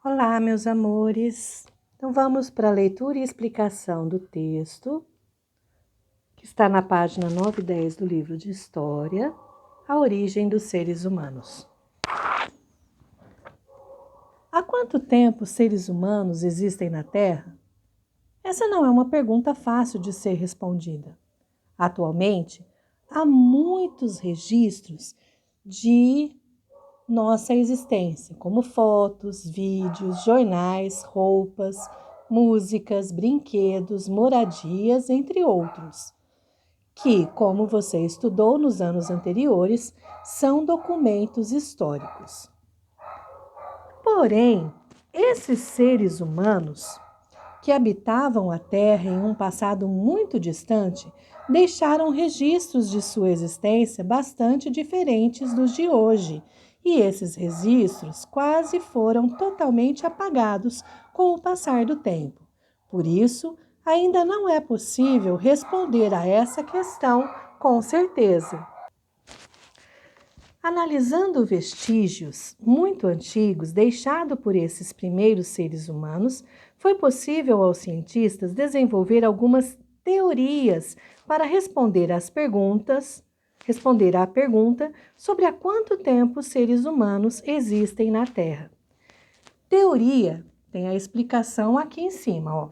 Olá, meus amores. Então vamos para a leitura e explicação do texto, que está na página 9 e 10 do livro de História, A Origem dos Seres Humanos. Há quanto tempo os seres humanos existem na Terra? Essa não é uma pergunta fácil de ser respondida. Atualmente, há muitos registros de nossa existência, como fotos, vídeos, jornais, roupas, músicas, brinquedos, moradias, entre outros, que, como você estudou nos anos anteriores, são documentos históricos. Porém, esses seres humanos que habitavam a Terra em um passado muito distante deixaram registros de sua existência bastante diferentes dos de hoje, e esses registros quase foram totalmente apagados com o passar do tempo. Por isso, ainda não é possível responder a essa questão com certeza. Analisando vestígios muito antigos deixados por esses primeiros seres humanos, foi possível aos cientistas desenvolver algumas teorias para responder à pergunta sobre há quanto tempo os seres humanos existem na Terra. Teoria tem a explicação aqui em cima, ó.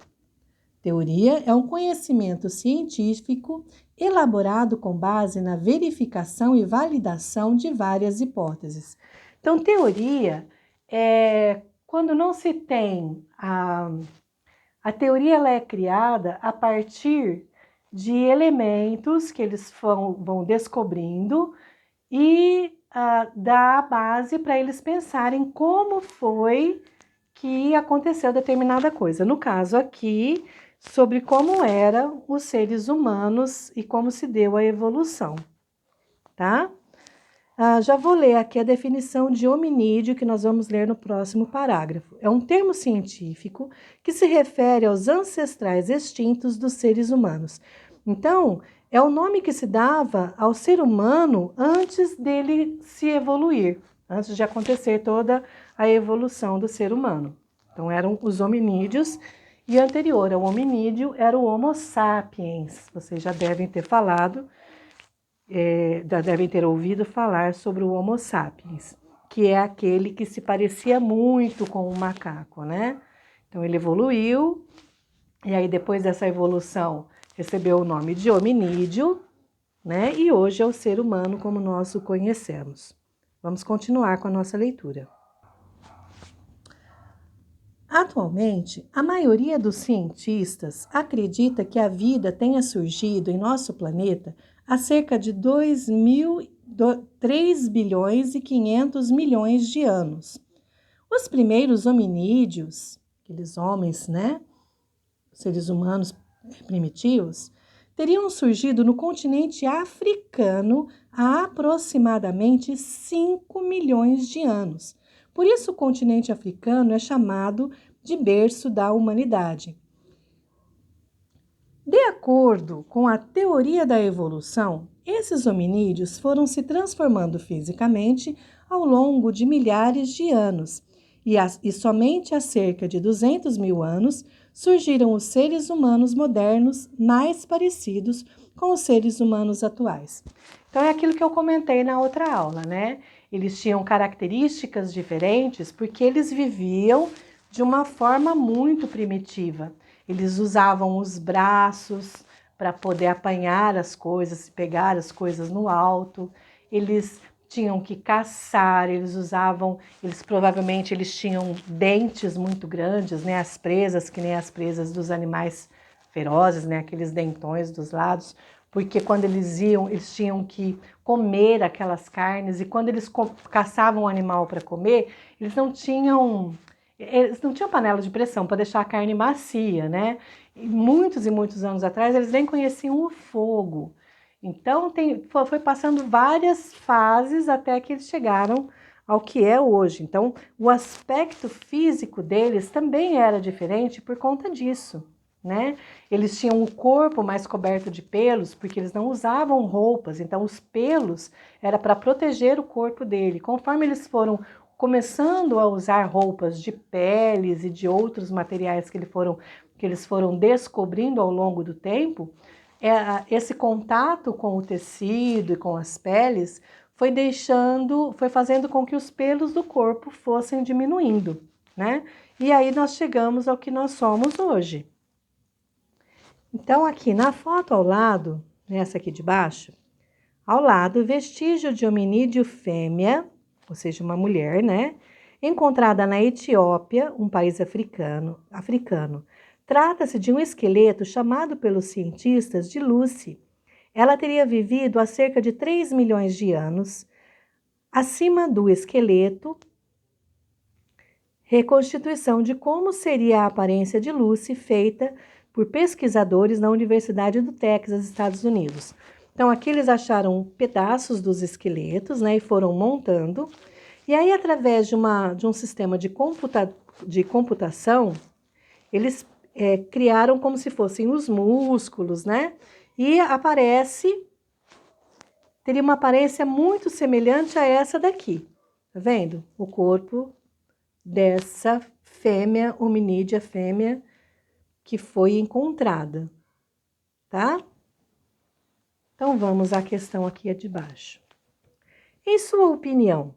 Teoria é um conhecimento científico elaborado com base na verificação e validação de várias hipóteses. Então, teoria é quando não se tem a teoria, ela é criada a partir de elementos que eles vão descobrindo e dá a base para eles pensarem como foi que aconteceu determinada coisa. No caso aqui, sobre como eram os seres humanos e como se deu a evolução, tá? Já vou ler aqui a definição de hominídeo que nós vamos ler no próximo parágrafo. É um termo científico que se refere aos ancestrais extintos dos seres humanos. Então, é o nome que se dava ao ser humano antes dele se evoluir, antes de acontecer toda a evolução do ser humano. Então, eram os hominídeos. E anterior ao hominídeo era o Homo sapiens. Vocês já devem ter já devem ter ouvido falar sobre o Homo sapiens, que é aquele que se parecia muito com o macaco, né? Então ele evoluiu, e aí depois dessa evolução recebeu o nome de hominídeo, né? E hoje é o ser humano como nós o conhecemos. Vamos continuar com a nossa leitura. Atualmente, a maioria dos cientistas acredita que a vida tenha surgido em nosso planeta há cerca de 3 bilhões e 500 milhões de anos. Os primeiros hominídeos, aqueles homens, né, seres humanos primitivos, teriam surgido no continente africano há aproximadamente 5 milhões de anos. Por isso, o continente africano é chamado de berço da humanidade. De acordo com a teoria da evolução, esses hominídeos foram se transformando fisicamente ao longo de milhares de anos, e somente há cerca de 200 mil anos surgiram os seres humanos modernos mais parecidos com os seres humanos atuais. Então é aquilo que eu comentei na outra aula, né? Eles tinham características diferentes porque eles viviam de uma forma muito primitiva. Eles usavam os braços para poder apanhar as coisas, pegar as coisas no alto. Eles tinham que caçar, eles provavelmente tinham dentes muito grandes, né? As presas, que nem as presas dos animais ferozes, né? Aqueles dentões dos lados, porque quando eles iam, eles tinham que comer aquelas carnes, e quando eles caçavam o animal para comer, eles não tinham panela de pressão para deixar a carne macia, né? E muitos anos atrás, eles nem conheciam o fogo. Então, foi passando várias fases até que eles chegaram ao que é hoje. Então, o aspecto físico deles também era diferente por conta disso, né? Eles tinham o corpo mais coberto de pelos, porque eles não usavam roupas, então os pelos era para proteger o corpo dele. Conforme eles foram começando a usar roupas de peles e de outros materiais que eles foram descobrindo ao longo do tempo, esse contato com o tecido e com as peles foi fazendo com que os pelos do corpo fossem diminuindo, né? E aí nós chegamos ao que nós somos hoje. Então, aqui na foto ao lado, nessa aqui de baixo, ao lado, vestígio de hominídeo fêmea, ou seja, uma mulher, né? Encontrada na Etiópia, um país africano. Trata-se de um esqueleto chamado pelos cientistas de Lucy. Ela teria vivido há cerca de 3 milhões de anos. Acima do esqueleto, reconstituição de como seria a aparência de Lucy, feita por pesquisadores na Universidade do Texas, Estados Unidos. Então, aqui eles acharam pedaços dos esqueletos, né, e foram montando. E aí, através de um sistema de computação, eles criaram como se fossem os músculos, né? E teria uma aparência muito semelhante a essa daqui. Tá vendo? O corpo dessa fêmea, hominídea fêmea, que foi encontrada, tá? Então, vamos à questão aqui de baixo. Em sua opinião,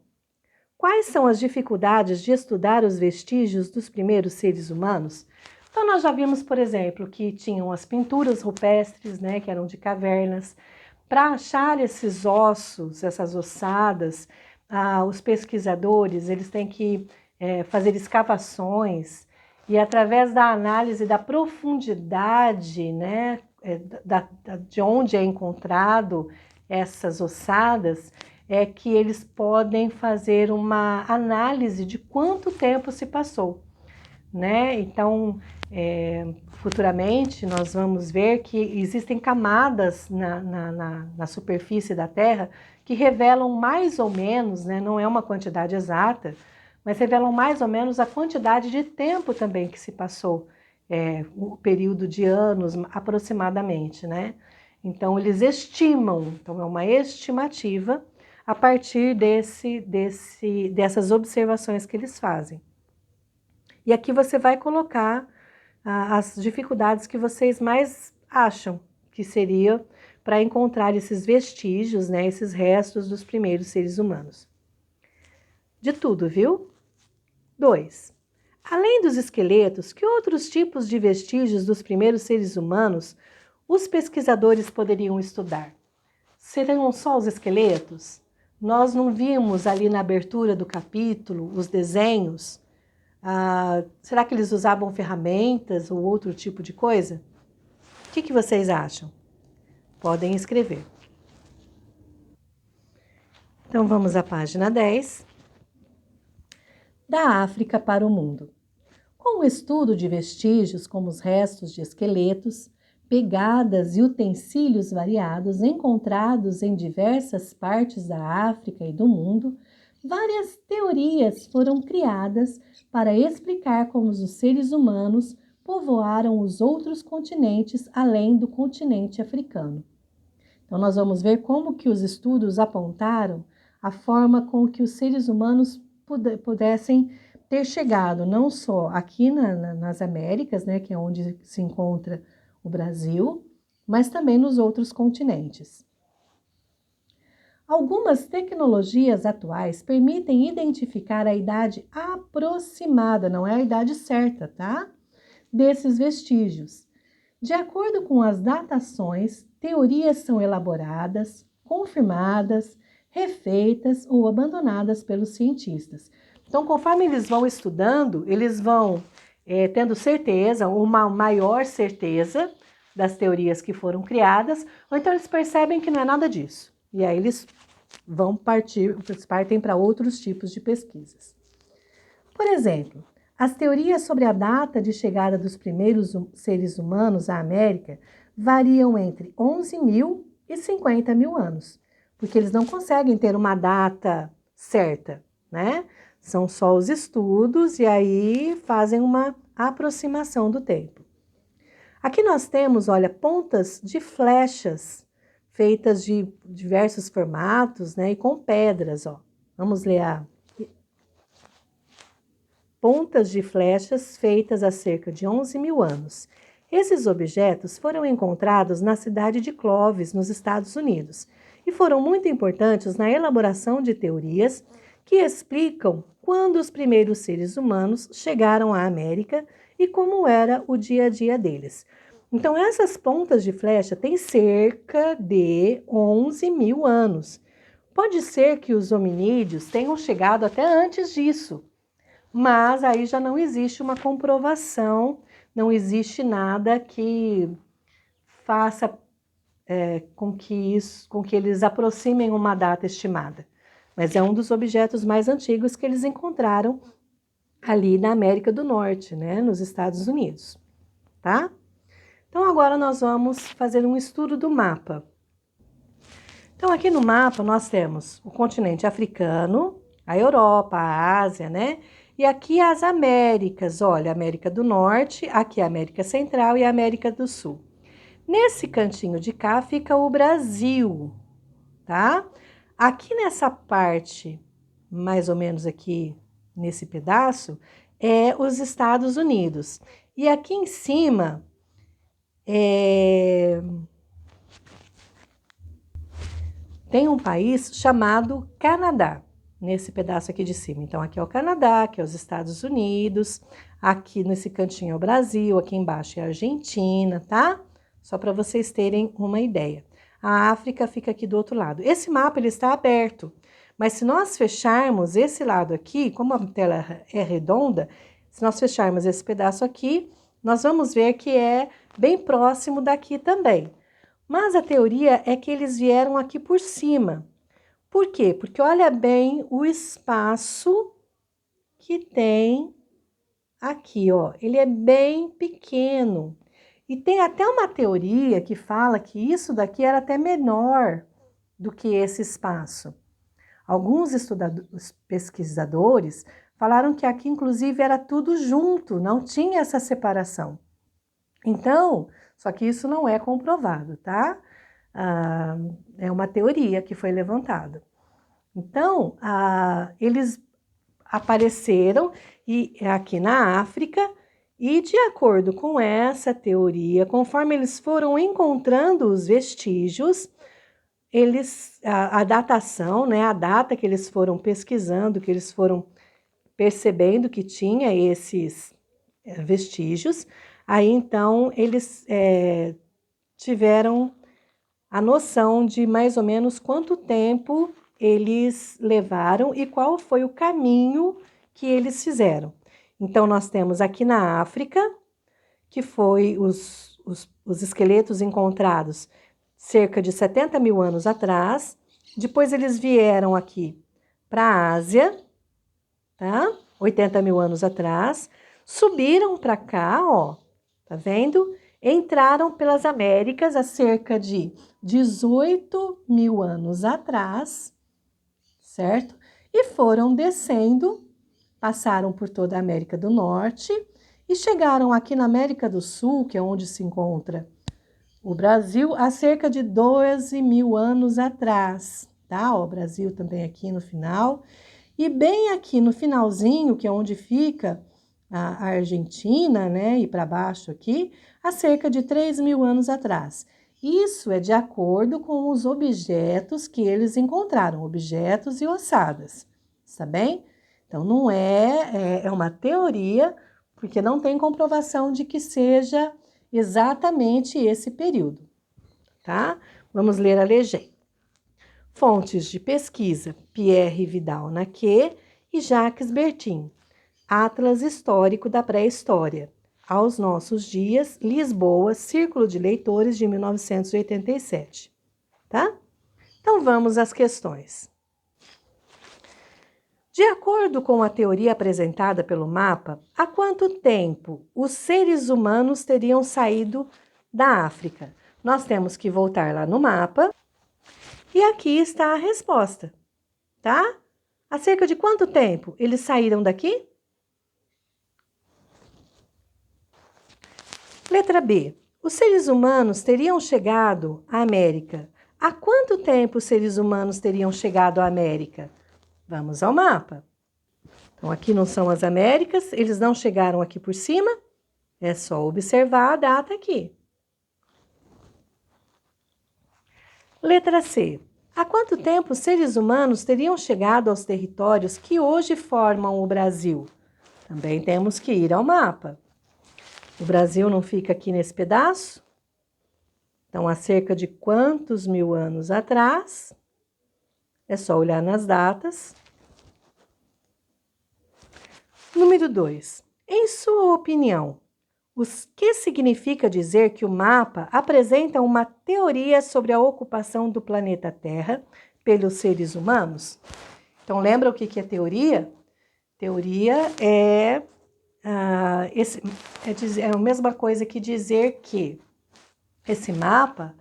quais são as dificuldades de estudar os vestígios dos primeiros seres humanos? Então, nós já vimos, por exemplo, que tinham as pinturas rupestres, né, que eram de cavernas. Para achar esses ossos, essas ossadas, os pesquisadores, eles têm que fazer escavações e através da análise da profundidade, né, de onde é encontrado essas ossadas, é que eles podem fazer uma análise de quanto tempo se passou, né? Então, futuramente nós vamos ver que existem camadas na superfície da Terra que revelam mais ou menos, né, não é uma quantidade exata, mas revelam mais ou menos a quantidade de tempo também que se passou, o período de anos aproximadamente, né? Então eles estimam, então é uma estimativa a partir dessas observações que eles fazem. E aqui você vai colocar as dificuldades que vocês mais acham que seria para encontrar esses vestígios, né, esses restos dos primeiros seres humanos. De tudo, viu? 2. Além dos esqueletos, que outros tipos de vestígios dos primeiros seres humanos os pesquisadores poderiam estudar? Serão só os esqueletos? Nós não vimos ali na abertura do capítulo os desenhos? Será que eles usavam ferramentas ou outro tipo de coisa? O que vocês acham? Podem escrever. Então vamos à página 10. Da África para o mundo. Com o estudo de vestígios como os restos de esqueletos, pegadas e utensílios variados encontrados em diversas partes da África e do mundo, várias teorias foram criadas para explicar como os seres humanos povoaram os outros continentes além do continente africano. Então, nós vamos ver como que os estudos apontaram a forma com que os seres humanos pudessem ter chegado não só aqui nas Américas, né, que é onde se encontra o Brasil, mas também nos outros continentes. Algumas tecnologias atuais permitem identificar a idade aproximada, não é a idade certa, tá? Desses vestígios. De acordo com as datações, teorias são elaboradas, confirmadas, refeitas ou abandonadas pelos cientistas. Então, conforme eles vão estudando, eles vão tendo certeza, uma maior certeza das teorias que foram criadas, ou então eles percebem que não é nada disso. E aí eles partem para outros tipos de pesquisas. Por exemplo, as teorias sobre a data de chegada dos primeiros seres humanos à América variam entre 11 mil e 50 mil anos, porque eles não conseguem ter uma data certa, né? São só os estudos e aí fazem uma aproximação do tempo. Aqui nós temos, olha, pontas de flechas feitas de diversos formatos, né? E com pedras, ó. Vamos ler pontas de flechas feitas há cerca de 11 mil anos. Esses objetos foram encontrados na cidade de Clovis, nos Estados Unidos, e foram muito importantes na elaboração de teorias que explicam quando os primeiros seres humanos chegaram à América e como era o dia a dia deles. Então, essas pontas de flecha têm cerca de 11 mil anos. Pode ser que os hominídeos tenham chegado até antes disso, mas aí já não existe uma comprovação, não existe nada que faça com que eles aproximem uma data estimada. Mas é um dos objetos mais antigos que eles encontraram ali na América do Norte, né, nos Estados Unidos, tá? Então agora nós vamos fazer um estudo do mapa. Então aqui no mapa nós temos o continente africano, a Europa, a Ásia, né? E aqui as Américas, olha, América do Norte, aqui a América Central e a América do Sul. Nesse cantinho de cá fica o Brasil, tá? Aqui nessa parte, mais ou menos aqui nesse pedaço, é os Estados Unidos. E aqui em cima tem um país chamado Canadá, nesse pedaço aqui de cima. Então, aqui é o Canadá, aqui é os Estados Unidos, aqui nesse cantinho é o Brasil, aqui embaixo é a Argentina, tá? Só para vocês terem uma ideia. A África fica aqui do outro lado. Esse mapa ele está aberto, mas se nós fecharmos esse lado aqui, como a tela é redonda, se nós fecharmos esse pedaço aqui, nós vamos ver que é bem próximo daqui também. Mas a teoria é que eles vieram aqui por cima. Por quê? Porque olha bem o espaço que tem aqui, ó. Ele é bem pequeno. E tem até uma teoria que fala que isso daqui era até menor do que esse espaço. Alguns pesquisadores falaram que aqui, inclusive, era tudo junto, não tinha essa separação. Então, só que isso não é comprovado, tá? É uma teoria que foi levantada. Então, eles apareceram aqui na África e, de acordo com essa teoria, conforme eles foram encontrando os vestígios, a datação, né, a data que eles foram pesquisando, que eles foram percebendo que tinha esses vestígios, aí então eles tiveram a noção de mais ou menos quanto tempo eles levaram e qual foi o caminho que eles fizeram. Então, nós temos aqui na África, que foi os esqueletos encontrados cerca de 70 mil anos atrás. Depois eles vieram aqui para a Ásia, tá? 80 mil anos atrás. Subiram para cá, ó, tá vendo? Entraram pelas Américas há cerca de 18 mil anos atrás, certo? E foram descendo, passaram por toda a América do Norte e chegaram aqui na América do Sul, que é onde se encontra o Brasil, há cerca de 12 mil anos atrás, tá? O Brasil também aqui no final. E bem aqui no finalzinho, que é onde fica a Argentina, né? E para baixo aqui, há cerca de 3 mil anos atrás. Isso é de acordo com os objetos que eles encontraram, objetos e ossadas, tá bem? Então, não é uma teoria, porque não tem comprovação de que seja exatamente esse período, tá? Vamos ler a legenda. Fontes de pesquisa: Pierre Vidal-Naquet e Jacques Bertin. Atlas Histórico da Pré-História. Aos Nossos Dias, Lisboa, Círculo de Leitores de 1987, tá? Então vamos às questões. De acordo com a teoria apresentada pelo mapa, há quanto tempo os seres humanos teriam saído da África? Nós temos que voltar lá no mapa e aqui está a resposta, tá? Há cerca de quanto tempo eles saíram daqui? Letra B. Os seres humanos teriam chegado à América. Há quanto tempo os seres humanos teriam chegado à América? Vamos ao mapa. Então, aqui não são as Américas, eles não chegaram aqui por cima, é só observar a data aqui. Letra C. Há quanto tempo os seres humanos teriam chegado aos territórios que hoje formam o Brasil? Também temos que ir ao mapa. O Brasil não fica aqui nesse pedaço? Então, há cerca de quantos mil anos atrás? É só olhar nas datas. Número 2. Em sua opinião, o que significa dizer que o mapa apresenta uma teoria sobre a ocupação do planeta Terra pelos seres humanos? Então, lembra o que é teoria? Teoria é a mesma coisa que dizer que esse mapa,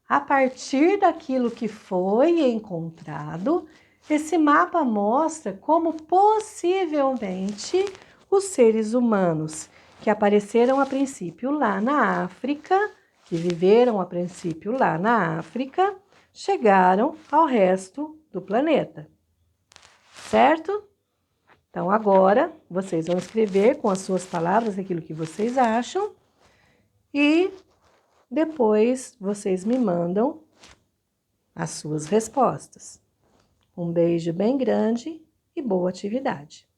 a partir daquilo que foi encontrado, esse mapa mostra como possivelmente os seres humanos que apareceram a princípio lá na África, que viveram a princípio lá na África, chegaram ao resto do planeta. Certo? Então, agora, vocês vão escrever com as suas palavras aquilo que vocês acham e depois vocês me mandam as suas respostas. Um beijo bem grande e boa atividade!